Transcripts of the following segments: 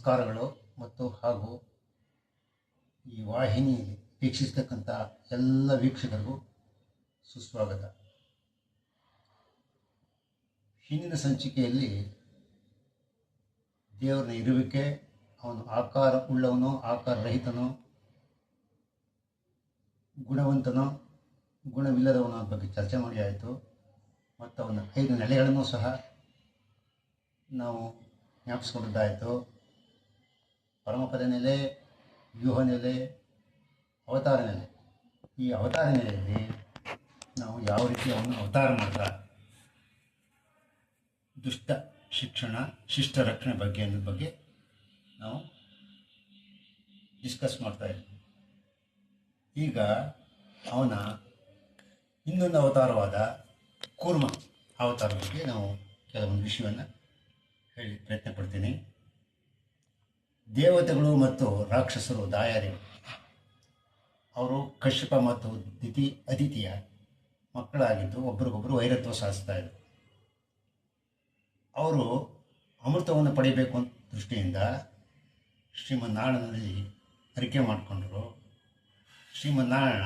ನಮಸ್ಕಾರಗಳು ಮತ್ತು ಹಾಗೂ ಈ ವಾಹಿನಿ ವೀಕ್ಷಿಸ್ತಕ್ಕಂಥ ಎಲ್ಲ ವೀಕ್ಷಕರಿಗೂ ಸುಸ್ವಾಗತ. ಹಿಂದಿನ ಸಂಚಿಕೆಯಲ್ಲಿ ದೇವರನ ಇರುವಿಕೆ, ಅವನು ಆಕಾರ ಉಳ್ಳವನೋ ಆಕಾರ ರಹಿತನೋ, ಗುಣವಂತನೋ ಗುಣವಿಲ್ಲದವನ ಬಗ್ಗೆ ಚರ್ಚೆ ಮಾಡಿ ಆಯಿತು. ಮತ್ತು ಅವನ 5 ನೆಲೆಗಳನ್ನು ಸಹ ನಾವು ಜ್ಞಾಪಿಸ್ಕೊಂಡಿದ್ದಾಯಿತು. ಪರಮಪದ ನೆಲೆ, ವ್ಯೂಹ ನೆಲೆ, ಅವತಾರ ನೆಲೆ. ಈ ಅವತಾರ ನೆಲೆಯಲ್ಲಿ ನಾವು ಯಾವ ರೀತಿ ಅವನು ಅವತಾರ ಮಾಡಿದ, ದುಷ್ಟ ಶಿಕ್ಷಣ ಶಿಷ್ಟ ರಕ್ಷಣೆ ಬಗ್ಗೆ ಅನ್ನೋದ್ರ ಬಗ್ಗೆ ನಾವು ಡಿಸ್ಕಸ್ ಮಾಡ್ತಾ ಇದ್ವಿ. ಈಗ ಅವನ ಇನ್ನೊಂದು ಅವತಾರವಾದ ಕೂರ್ಮ ಅವತಾರ ಬಗ್ಗೆ ನಾವು ಕೆಲವೊಂದು ವಿಷಯವನ್ನು ಹೇಳಿ ಪ್ರಯತ್ನ ಪಡ್ತೀನಿ. ದೇವತೆಗಳು ಮತ್ತು ರಾಕ್ಷಸರು ದಾಯಾರಿಗಳು, ಅವರು ಕಶ್ಯಪ ಮತ್ತು ಅದಿತಿಯ ಮಕ್ಕಳಾಗಿದ್ದು ಒಬ್ರಿಗೊಬ್ಬರು ವೈರತ್ವ ಸಾಧಿಸ್ತಾ ಇದ್ರು. ಅವರು ಅಮೃತವನ್ನು ಪಡೆಯಬೇಕು ಅಂತ ದೃಷ್ಟಿಯಿಂದ ಶ್ರೀಮನ್ನಾರಾಯಣನಲ್ಲಿ ಅರಿಕೆ ಮಾಡಿಕೊಂಡರು. ಶ್ರೀಮನ್ನಾರಾಯಣ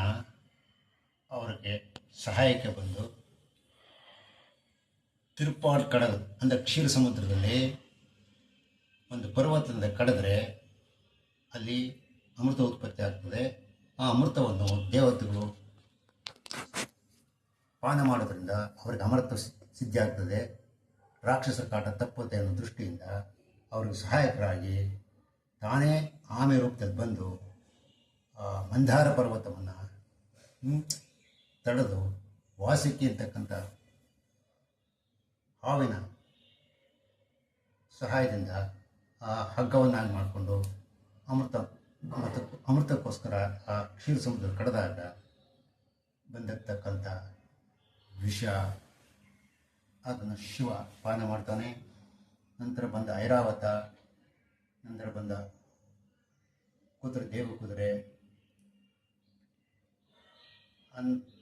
ಅವರಿಗೆ ಸಹಾಯಕ್ಕೆ ಬಂದು ತಿರುಪಾಡ್ ಕಡಲು ಅಂದರೆ ಕ್ಷೀರ ಸಮುದ್ರದಲ್ಲಿ ಒಂದು ಪರ್ವತದಿಂದ ಕಡಿದ್ರೆ ಅಲ್ಲಿ ಅಮೃತ ಉತ್ಪತ್ತಿ ಆಗ್ತದೆ. ಆ ಅಮೃತವನ್ನು ದೇವತೆಗಳು ಪಾನ ಮಾಡೋದ್ರಿಂದ ಅವರಿಗೆ ಅಮೃತ ಸಿದ್ಧಿ ಆಗ್ತದೆ. ರಾಕ್ಷಸ ಕಾಟ ತಪ್ಪುತ್ತೆ ಅನ್ನೋ ದೃಷ್ಟಿಯಿಂದ ಅವ್ರಿಗೆ ಸಹಾಯಕರಾಗಿ ತಾನೇ ಆಮೆ ರೂಪದಲ್ಲಿ ಬಂದು ಮಂದಾರ ಪರ್ವತವನ್ನು ತಡೆದು ವಾಸಿಕೆ ಅಂತಕ್ಕಂಥ ಹಾವಿನ ಸಹಾಯದಿಂದ ಆ ಹಗ್ಗವನ್ನಾಗಿ ಮಾಡಿಕೊಂಡು ಅಮೃತಕ್ಕೋಸ್ಕರ ಆ ಕ್ಷೀರ ಸಮುದ್ರ ಕಡಿದಾಗ ಬಂದಿರತಕ್ಕಂಥ ವಿಷ ಅದನ್ನು ಶಿವ ಪಾನ ಮಾಡ್ತಾನೆ. ನಂತರ ಬಂದ ಐರಾವತ, ನಂತರ ಬಂದ ಕುದುರೆ, ದೇವ ಕುದುರೆ,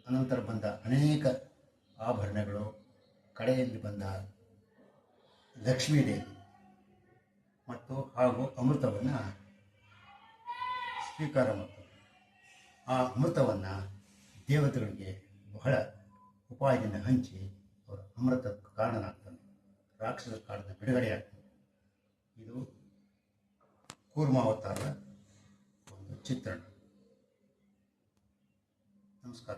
ಅನಂತರ ಬಂದ ಅನೇಕ ಆಭರಣಗಳು, ಕಡೆಯಲ್ಲಿ ಬಂದ ಲಕ್ಷ್ಮೀದೇವಿ ಮತ್ತು ಹಾಗೂ ಅಮೃತವನ್ನು ಸ್ವೀಕಾರ ಮಾಡ್ತಾರೆ. ಆ ಅಮೃತವನ್ನು ದೇವತೆಗಳಿಗೆ ಬಹಳ ಉಪಾಯದಿಂದ ಹಂಚಿ ಅವರು ಅಮೃತ ಕಾರಣನಾಗ್ತಾನೆ, ರಾಕ್ಷಸ ಕಾರಣದ ಬಿಡುಗಡೆಯಾಗ್ತಾನೆ. ಇದು ಕೂರ್ಮಾವತಾರದ ಒಂದು ಚಿತ್ರಣ. ನಮಸ್ಕಾರ.